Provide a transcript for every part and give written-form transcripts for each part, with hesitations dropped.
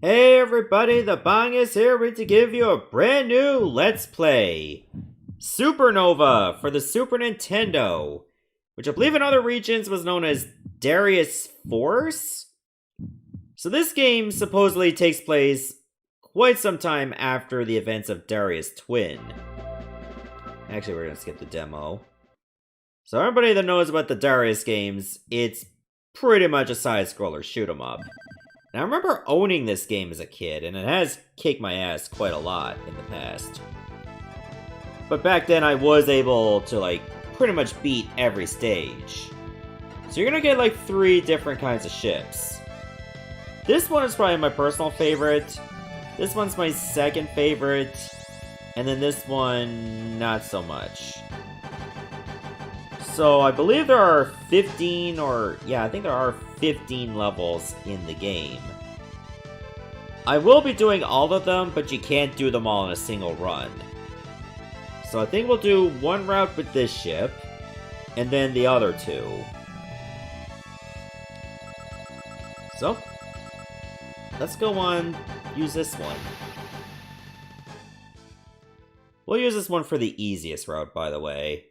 Hey everybody, the Bang is here ready to give you a brand new Let's Play. Supernova for the Super Nintendo, which I believe in other regions was known as Darius Force. So this game supposedly takes place quite some time after the events of Darius Twin. Actually, we're gonna skip the demo. So everybody that knows about the Darius games, it's pretty much a side-scroller shoot-'em-up. Now, I remember owning this game as a kid, and it has kicked my ass quite a lot in the past. But back then, I was able to, pretty much beat every stage. So you're gonna get, 3 different kinds of ships. This one is probably my personal favorite. This one's my second favorite. And then this one, not so much. So I believe there are 15 I think there are 15 levels in the game. I will be doing all of them, but you can't do them all in a single run. So I think we'll do one route with this ship, and then the other 2. So, let's go on, use this one. We'll use this one for the easiest route, by the way.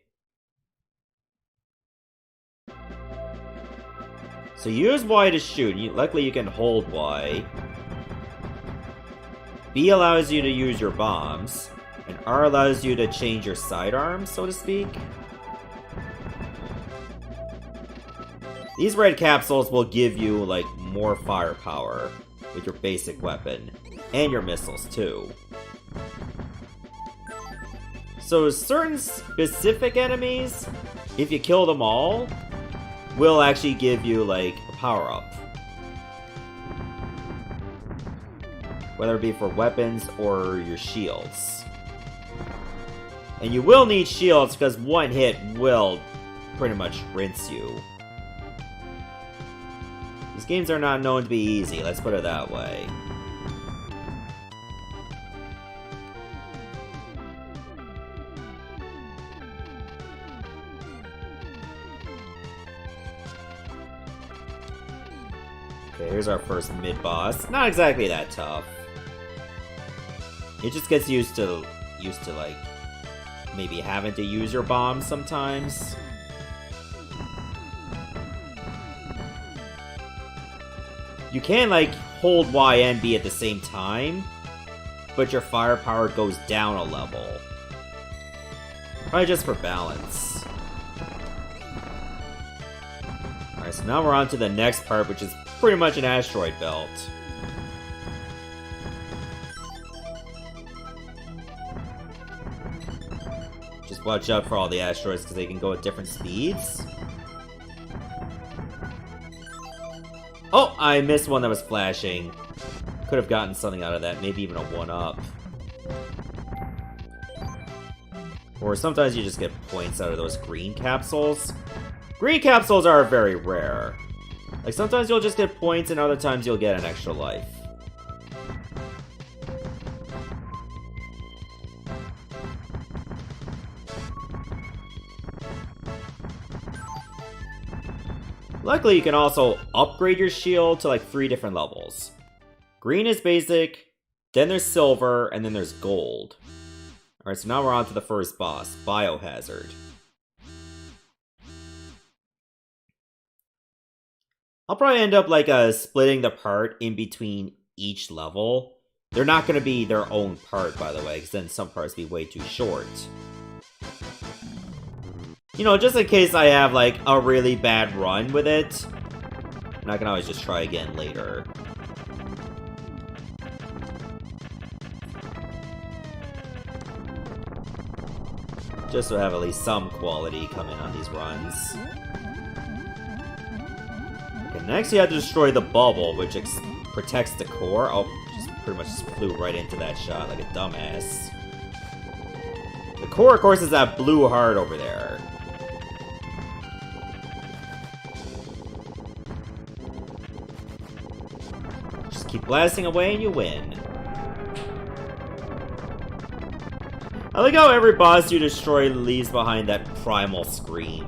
So use Y to shoot. Luckily you can hold Y. B allows you to use your bombs. And R allows you to change your sidearms, so to speak. These red capsules will give you, more firepower with your basic weapon. And your missiles, too. So certain specific enemies, if you kill them all, will actually give you, a power-up. Whether it be for weapons or your shields. And you will need shields because one hit will pretty much rinse you. These games are not known to be easy, let's put it that way. Okay, here's our first mid-boss. Not exactly that tough. It just gets used to maybe having to use your bombs sometimes. You can, hold Y and B at the same time, but your firepower goes down a level. Probably just for balance. Alright, so now we're on to the next part, which is pretty much an asteroid belt. Just watch out for all the asteroids because they can go at different speeds. Oh, I missed one that was flashing. Could have gotten something out of that, maybe even a 1-up. Or sometimes you just get points out of those green capsules. Green capsules are very rare. Sometimes you'll just get points, and other times you'll get an extra life. Luckily, you can also upgrade your shield to 3 different levels. Green is basic, then there's silver, and then there's gold. Alright, so now we're on to the first boss, Biohazard. I'll probably end up splitting the part in between each level. They're not going to be their own part, by the way, because then some parts be way too short. Just in case I have a really bad run with it, and I can always just try again later. Just to have at least some quality come in on these runs. Next, you have to destroy the bubble, which protects the core. Oh, just pretty much just flew right into that shot like a dumbass. The core, of course, is that blue heart over there. Just keep blasting away and you win. I like how every boss you destroy leaves behind that primal scream.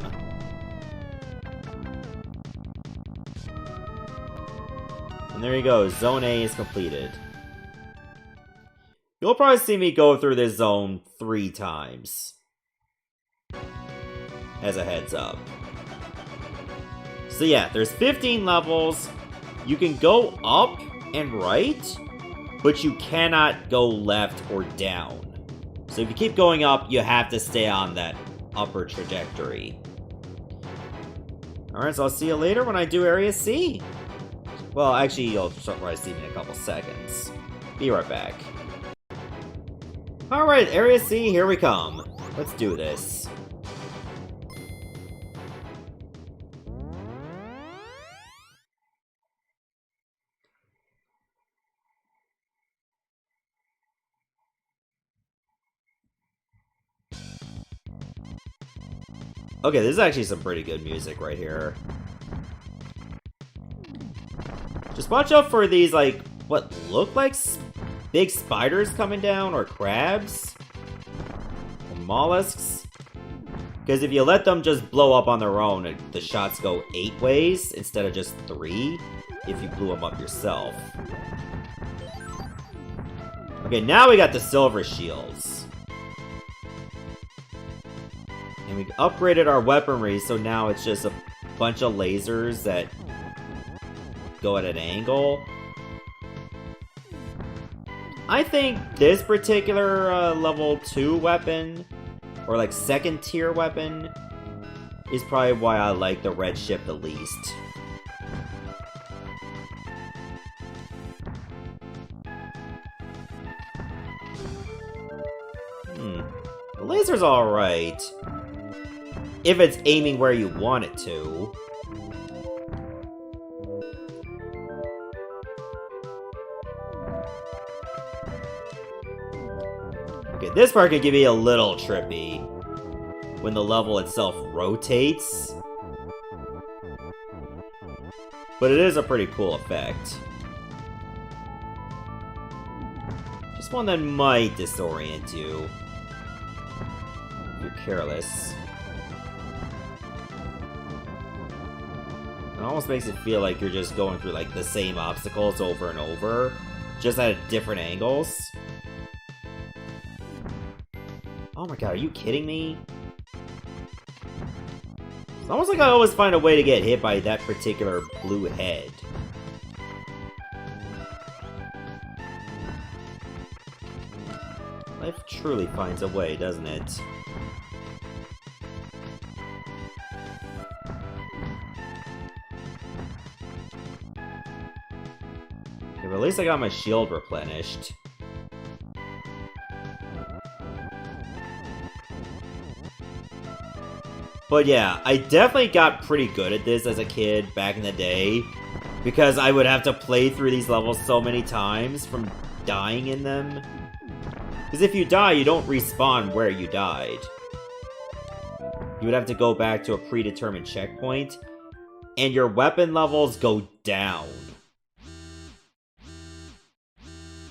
And there you go, Zone A is completed. You'll probably see me go through this zone 3 times. As a heads up. So yeah, there's 15 levels. You can go up and right, but you cannot go left or down. So if you keep going up, you have to stay on that upper trajectory. Alright, so I'll see you later when I do Area C. Well, actually, you'll probably see me in a couple seconds. Be right back. Alright, Area C, here we come. Let's do this. Okay, this is actually some pretty good music right here. Just watch out for these, like, what look like big spiders coming down, or crabs, or mollusks. Because if you let them just blow up on their own, the shots go 8 ways instead of just 3 if you blew them up yourself. Okay, now we got the silver shields. And we upgraded our weaponry, so now it's just a bunch of lasers that go at an angle. I think this particular level 2 weapon, or like second tier weapon, is probably why I like the red ship the least. The laser's alright. If it's aiming where you want it to. Okay, this part can be a little trippy when the level itself rotates. But it is a pretty cool effect. Just one that might disorient you if you're careless. It almost makes it feel like you're just going through like the same obstacles over and over, just at different angles. Oh my god, are you kidding me? It's almost like I always find a way to get hit by that particular blue head. Life truly finds a way, doesn't it? Okay, but at least I got my shield replenished. But yeah, I definitely got pretty good at this as a kid back in the day, because I would have to play through these levels so many times from dying in them. Because if you die, you don't respawn where you died. You would have to go back to a predetermined checkpoint, and your weapon levels go down.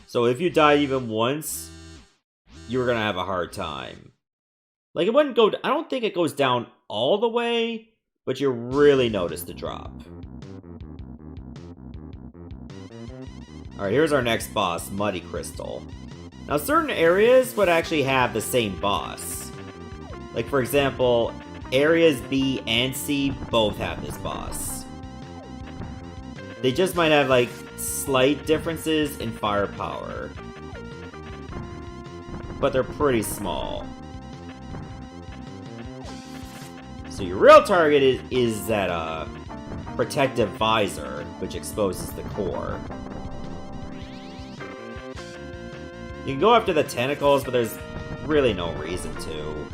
So if you die even once, you're gonna have a hard time. Like, it wouldn't go... I don't think it goes down all the way, but you really notice the drop. Alright, here's our next boss, Muddy Crystal. Now, certain areas would actually have the same boss. Like, for example, areas B and C both have this boss. They just might have, like, slight differences in firepower. But they're pretty small. So your real target is that protective visor, which exposes the core. You can go after the tentacles, but there's really no reason to.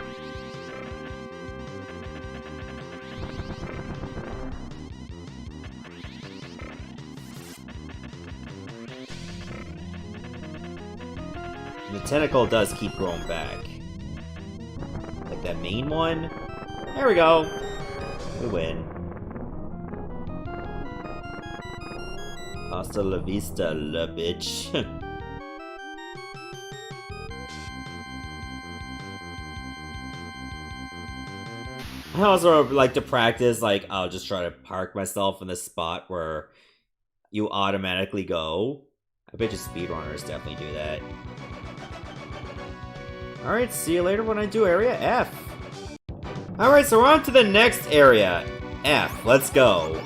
And the tentacle does keep growing back. Like that main one. There we go. We win. Hasta la vista, la bitch. I also like to practice, like, I'll just try to park myself in the spot where you automatically go. I bet you speedrunners definitely do that. Alright, see you later when I do area F. Alright, so we're on to the next area, F. Let's go.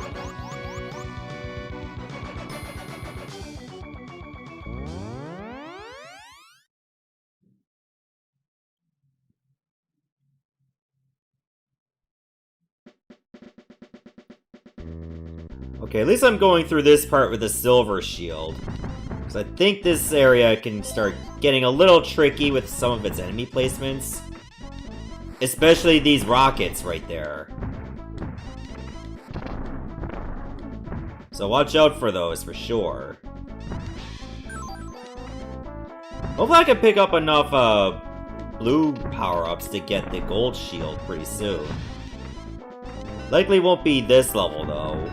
Okay, at least I'm going through this part with a silver shield. Because I think this area can start getting a little tricky with some of its enemy placements. Especially these rockets right there. So watch out for those for sure. Hopefully I can pick up enough blue power-ups to get the gold shield pretty soon. Likely won't be this level though.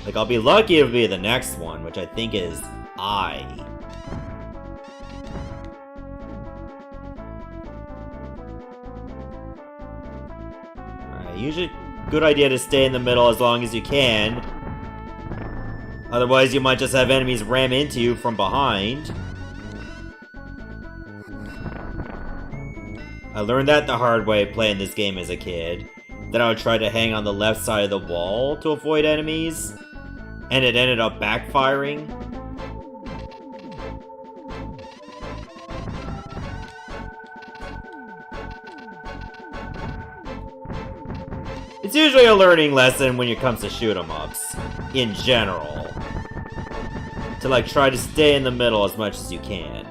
Like, I'll be lucky it'll be the next one, which I think is I. Alright, usually good idea to stay in the middle as long as you can. Otherwise, you might just have enemies ram into you from behind. I learned that the hard way playing this game as a kid. Then I would try to hang on the left side of the wall to avoid enemies. And it ended up backfiring. It's usually a learning lesson when it comes to shoot 'em ups, in general. To like try to stay in the middle as much as you can.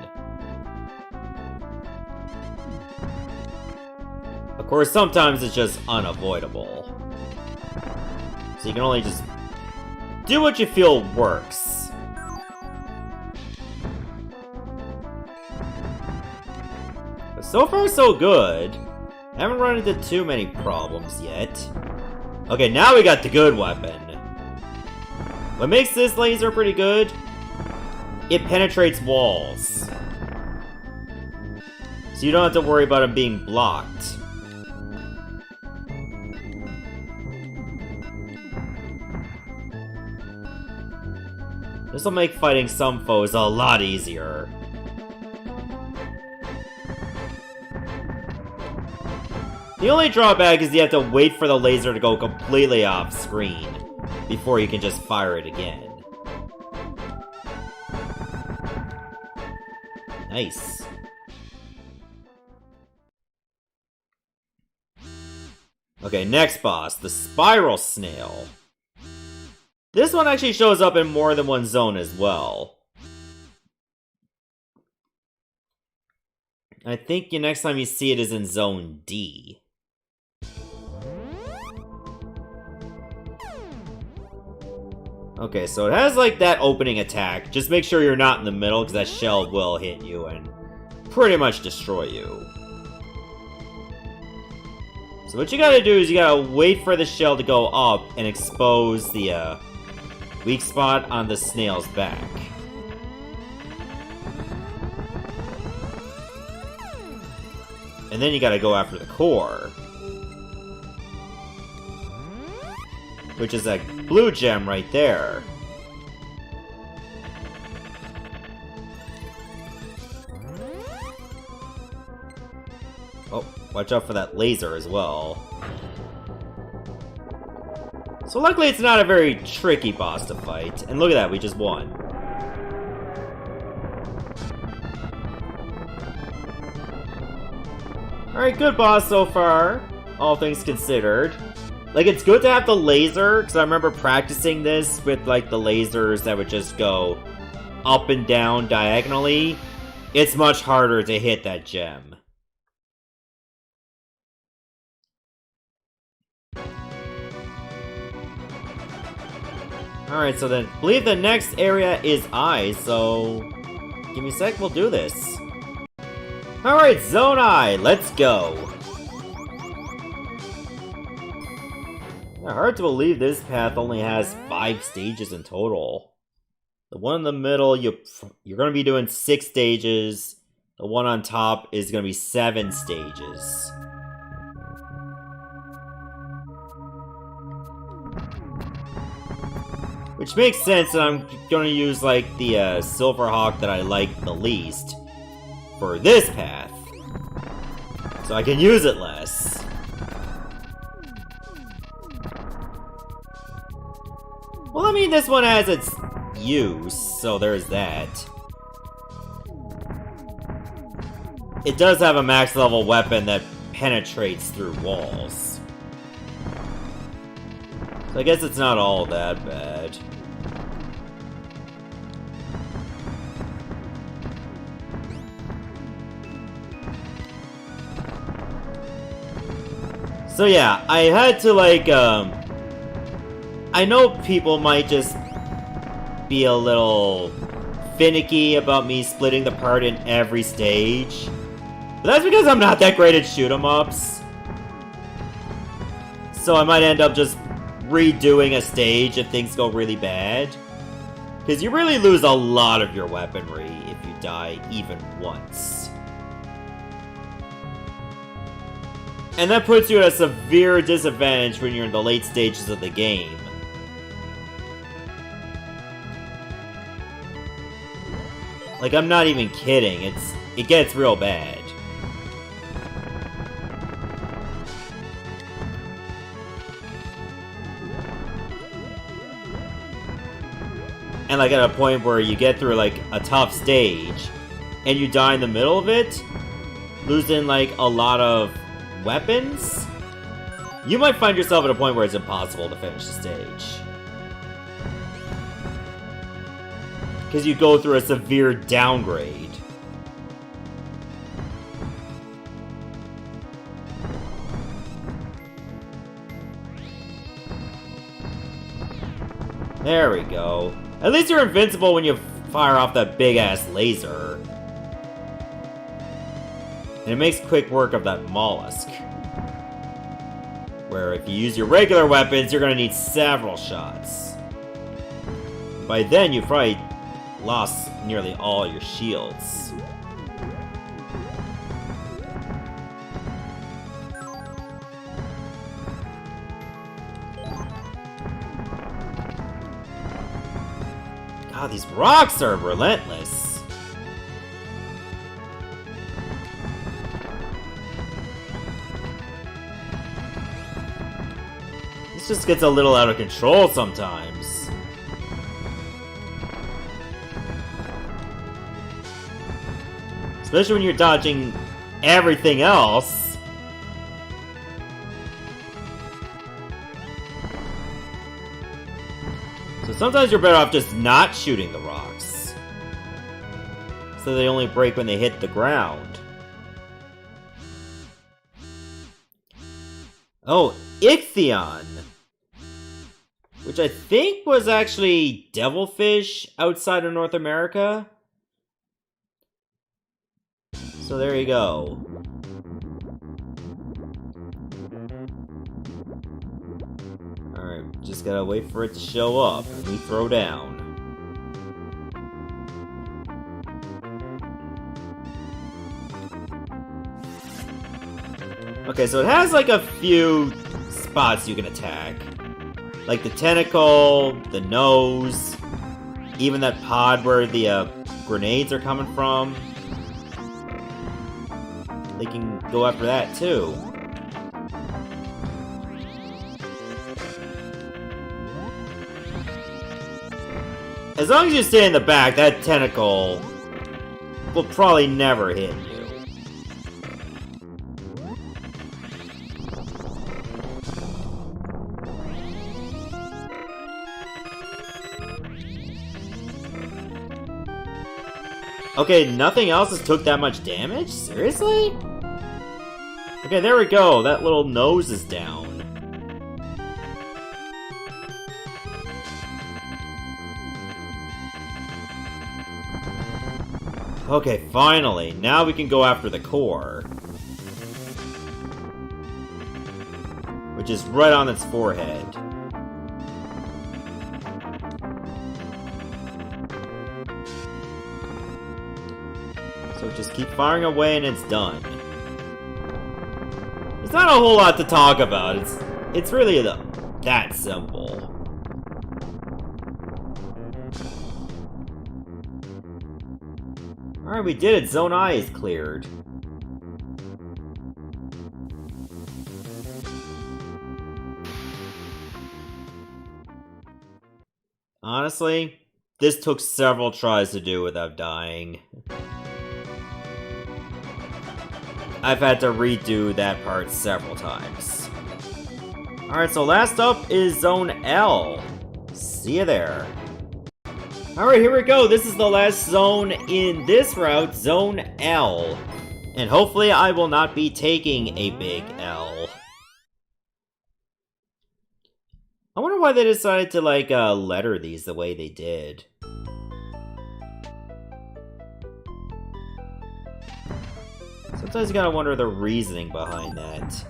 Of course, sometimes it's just unavoidable. So you can only just do what you feel works. But so far, so good. I haven't run into too many problems yet. Okay, now we got the good weapon. What makes this laser pretty good? It penetrates walls. So you don't have to worry about them being blocked. This will make fighting some foes a lot easier. The only drawback is you have to wait for the laser to go completely off screen before you can just fire it again. Nice. Okay, next boss, the Spiral Snail. This one actually shows up in more than one zone as well. I think the next time you see it is in Zone D. Okay, so it has like that opening attack. Just make sure you're not in the middle because that shell will hit you and pretty much destroy you. So what you gotta do is you gotta wait for the shell to go up and expose the weak spot on the snail's back. And then you gotta go after the core. Which is that blue gem right there. Oh, watch out for that laser as well. So luckily it's not a very tricky boss to fight. And look at that, we just won. Alright, good boss so far, all things considered. Like, it's good to have the laser, because I remember practicing this with, like, the lasers that would just go up and down diagonally. It's much harder to hit that gem. Alright, so then, I believe the next area is I, so give me a sec, we'll do this. Alright, Zone I, let's go! Hard to believe this path only has 5 stages in total. The one in the middle, you're going to be doing 6 stages. The one on top is going to be 7 stages. Which makes sense that I'm gonna use, like, the Silverhawk that I like the least for this path. So I can use it less. Well, I mean, this one has its use, so there's that. It does have a max level weapon that penetrates through walls. So I guess it's not all that bad. So yeah, I had to like, I know people might just be a little finicky about me splitting the part in every stage. But that's because I'm not that great at shoot-em-ups. So I might end up just redoing a stage if things go really bad. Because you really lose a lot of your weaponry if you die even once. And that puts you at a severe disadvantage when you're in the late stages of the game. Like, I'm not even kidding, it gets real bad. And like at a point where you get through like a tough stage, and you die in the middle of it, losing like a lot of weapons, you might find yourself at a point where it's impossible to finish the stage. Because you go through a severe downgrade. There we go. At least you're invincible when you fire off that big-ass laser. And it makes quick work of that mollusk. Where if you use your regular weapons, you're gonna need several shots. By then, you've probably lost nearly all your shields. God, these rocks are relentless. This just gets a little out of control sometimes. Especially when you're dodging everything else. So sometimes you're better off just not shooting the rocks. So they only break when they hit the ground. Oh, Ichthyon! Which I think was actually devilfish outside of North America. So there you go. Alright, just gotta wait for it to show up and we throw down. Okay, so it has like a few spots you can attack. Like the tentacle, the nose, even that pod where the grenades are coming from. They can go after that too. As long as you stay in the back, that tentacle will probably never hit you. Okay, nothing else has took that much damage? Seriously? Okay, there we go. That little nose is down. Okay, finally. Now we can go after the core. Which is right on its forehead. So just keep firing away and it's done. There's not a whole lot to talk about. It's really that simple. Alright, we did it. Zone I is cleared. Honestly, this took several tries to do without dying. I've had to redo that part several times. Alright, so last up is Zone L. See you there. Alright, here we go. This is the last zone in this route, Zone L. And hopefully I will not be taking a big L. I wonder why they decided to, like, letter these the way they did. Sometimes you gotta wonder the reasoning behind that.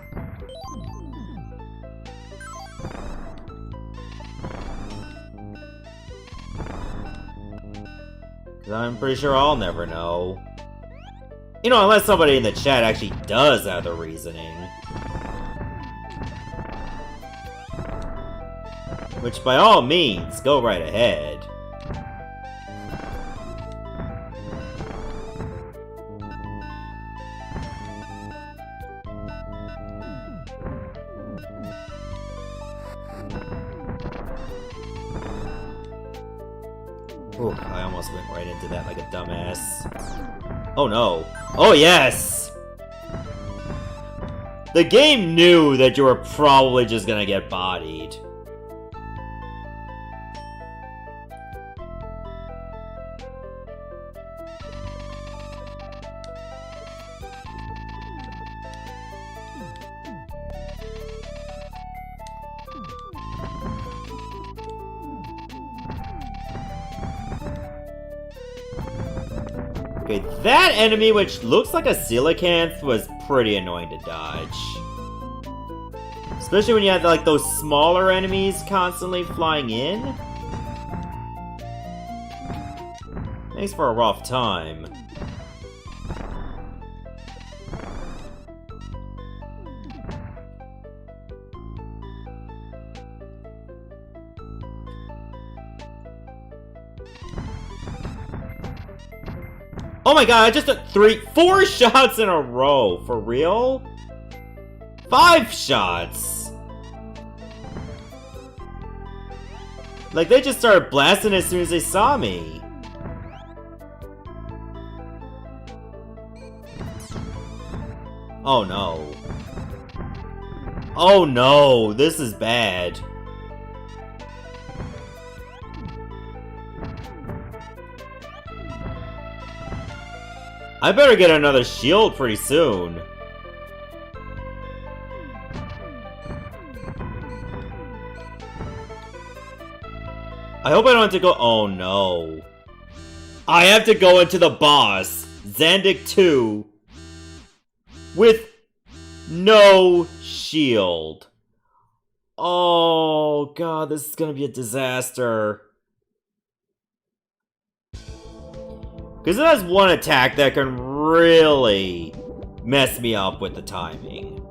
I'm pretty sure I'll never know. You know, unless somebody in the chat actually does have the reasoning. Which, by all means, go right ahead. Ooh, I almost went right into that like a dumbass. Oh no. Oh yes! The game knew that you were probably just gonna get bodied. Okay, that enemy, which looks like a coelacanth, was pretty annoying to dodge. Especially when you have, like, those smaller enemies constantly flying in. Thanks for a rough time. Oh my god, I just took 4 shots in a row. For real? 5 shots. Like, they just started blasting as soon as they saw me. Oh no. Oh no, this is bad. I better get another shield pretty soon. I hope I don't have to go- oh no. I have to go into the boss, Zandik 2, with no shield. Oh god, this is gonna be a disaster. Because it has one attack that can really mess me up with the timing.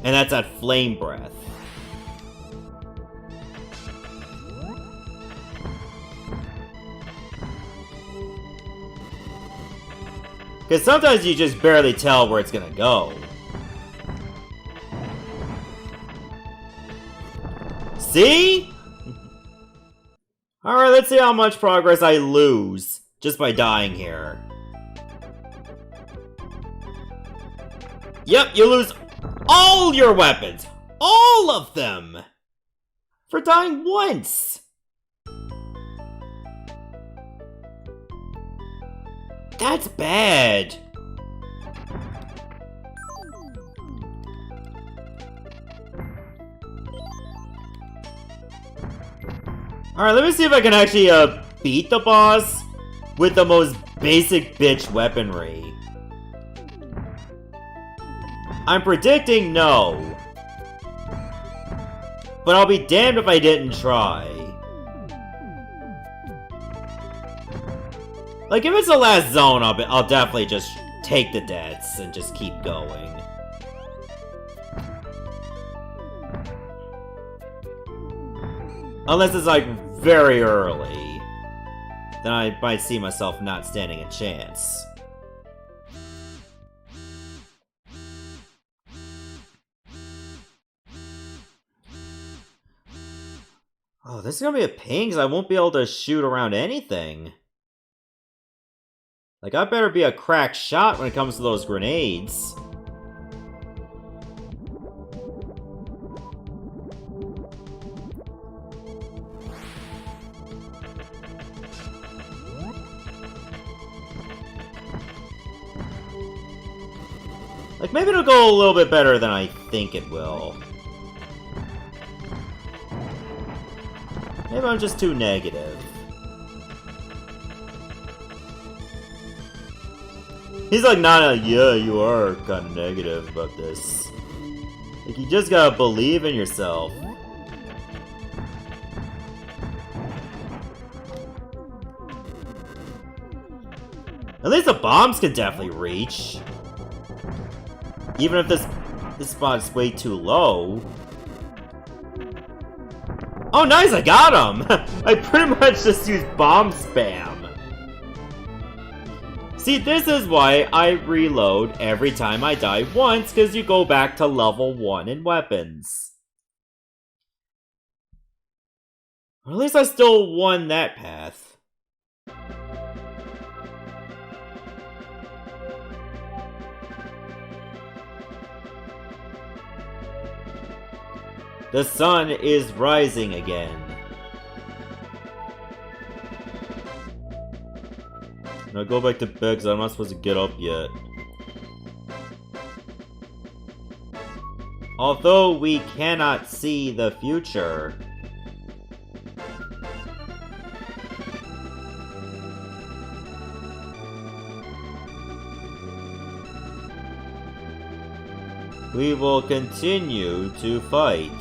And that's that Flame Breath. Because sometimes you just barely tell where it's gonna go. See? Alright, let's see how much progress I lose just by dying here. Yep, you lose all your weapons! All of them! For dying once! That's bad! Alright, let me see if I can actually, beat the boss with the most basic bitch weaponry. I'm predicting no. But I'll be damned if I didn't try. Like, if it's the last zone, I'll definitely just take the deaths and just keep going. Unless it's, like, very early. Then I might see myself not standing a chance. Oh, this is gonna be a pain because I won't be able to shoot around anything. Like, I better be a crack shot when it comes to those grenades. Like, maybe it'll go a little bit better than I think it will. Maybe I'm just too negative. He's like, nah, yeah, you are kind of negative about this. Like, you just gotta believe in yourself. At least the bombs can definitely reach. Even if this spot's way too low. Oh, nice, I got him! I pretty much just used bomb spam. See, this is why I reload every time I die once, because you go back to level 1 in weapons. Or at least I still won that path. The sun is rising again. Now go back to bed because I'm not supposed to get up yet. Although we cannot see the future. We will continue to fight.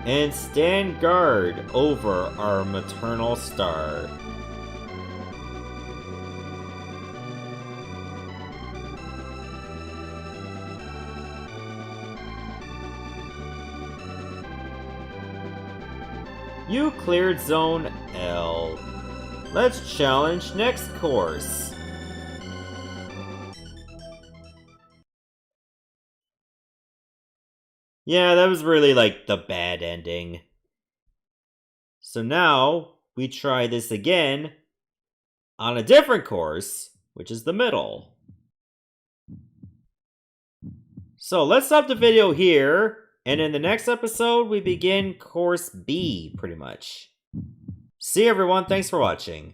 And stand guard over our maternal star. You cleared Zone L. Let's challenge next course. Yeah, that was really like the bad ending. So now we try this again on a different course, which is the middle. So let's stop the video here, and in the next episode we begin course B, pretty much. See you everyone, thanks for watching.